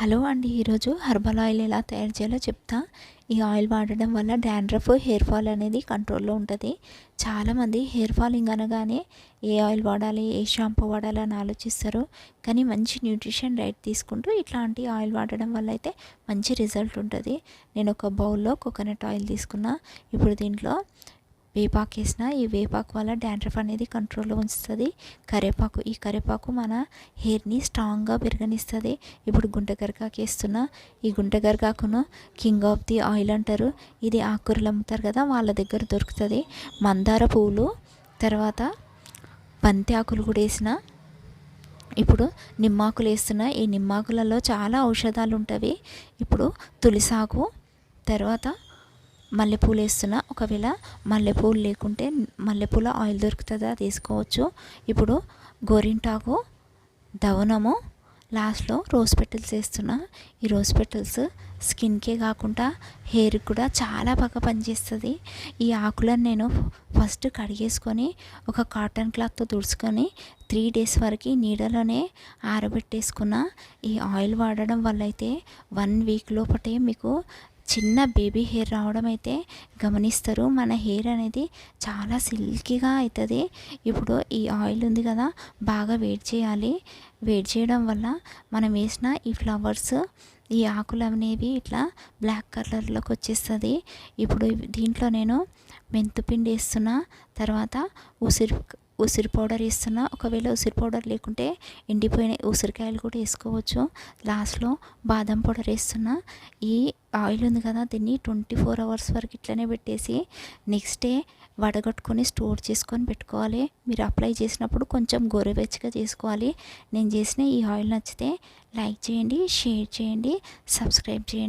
Hello అండి, ఈరోజు herbal oil ఎలా తయారు చేయాలో చెప్తా. ఈ ఆయిల్ వాడడం వల్ల డాండ్రఫ్, హెయిర్ ఫాల్ అనేది కంట్రోల్లో ఉంటుంది. చాలామంది హెయిర్ ఫాలింగ్ అనగానే ఏ ఆయిల్ వాడాలి, ఏ షాంపూ వాడాలి అని ఆలోచిస్తారు. కానీ మంచి న్యూట్రిషన్ డైట్ తీసుకుంటూ ఇట్లాంటి ఆయిల్ వాడడం వల్ల అయితే మంచి రిజల్ట్ ఉంటుంది. నేను ఒక బౌల్లో కోకోనట్ ఆయిల్ తీసుకున్నా. ఇప్పుడు దీంట్లో వేపాకు వేసిన. ఈ వేపాకు వల్ల డాండ్రఫ్ అనేది కంట్రోల్లో ఉంచుతుంది. కరివేపాకు, ఈ కరివేపాకు మన హెయిర్ని స్ట్రాంగ్గా పెరగనిస్తుంది. ఇప్పుడు గుంట గరికాకు వేస్తున్నా. ఈ గుంట గరికాకును కింగ్ ఆఫ్ ది ఆయిల్ అంటారు. ఇది ఆకుకూరలు అమ్ముతారు కదా, వాళ్ళ దగ్గర దొరుకుతుంది. మందార పువ్వులు, తర్వాత బంతి ఆకులు కూడా వేసిన. ఇప్పుడు నిమ్మాకులు వేస్తున్నా. ఈ నిమ్మాకులలో చాలా ఔషధాలు ఉంటాయి. ఇప్పుడు తులసాకు, తర్వాత మల్లెపూలు వేస్తున్నా. ఒకవేళ మల్లెపూలు లేకుంటే మల్లెపూల ఆయిల్ దొరుకుతుందా, తీసుకోవచ్చు. ఇప్పుడు గోరింటాకు, దవనము, లాస్ట్లో రోజ్ పెటల్స్ వేస్తున్నా. ఈ రోజ్ పెటల్స్ స్కిన్కే కాకుండా హెయిర్కి కూడా చాలా బాగా పనిచేస్తుంది. ఈ ఆకులను నేను ఫస్ట్ కడిగేసుకొని ఒక కాటన్ క్లాత్తో తుడుచుకొని 3 days వరకు నీడలోనే ఆరబెట్టేసుకున్నా. ఈ ఆయిల్ వాడడం వల్ల అయితే 1 week లోపటే మీకు చిన్న బేబీ హెయిర్ రావడం అయితే గమనిస్తారు. మన హెయిర్ అనేది చాలా సిల్కీగా అవుతుంది. ఇప్పుడు ఈ ఆయిల్ ఉంది కదా, బాగా వేడి చేయాలి. వేడి చేయడం వల్ల మనం వేసిన ఈ ఫ్లవర్స్, ఈ ఆకులు అనేవి ఇట్లా బ్లాక్ కలర్లోకి వచ్చేస్తుంది. ఇప్పుడు దీంట్లో నేను మెంతుపిండి వేస్తున్నా. తర్వాత ఉసిరి పౌడర్ వేస్తున్నా. ఒకవేళ ఉసిరి పౌడర్ లేకుంటే ఎండిపోయిన ఉసిరికాయలు కూడా వేసుకోవచ్చు. లాస్ట్లో బాదం పౌడర్ వేస్తున్నా. ఈ ఆయిల్ ఉంది కదా, దీన్ని 24 hours వరకు ఇట్లనే పెట్టేసి నెక్స్ట్ డే వడగట్టుకొని స్టోర్ చేసుకొని పెట్టుకోవాలి. మీరు అప్లై చేసినప్పుడు కొంచెం గోరువెచ్చగా చేసుకోవాలి. నేను చేసిన ఈ ఆయిల్ నచ్చితే లైక్ చేయండి, షేర్ చేయండి, సబ్స్క్రైబ్ చేయండి.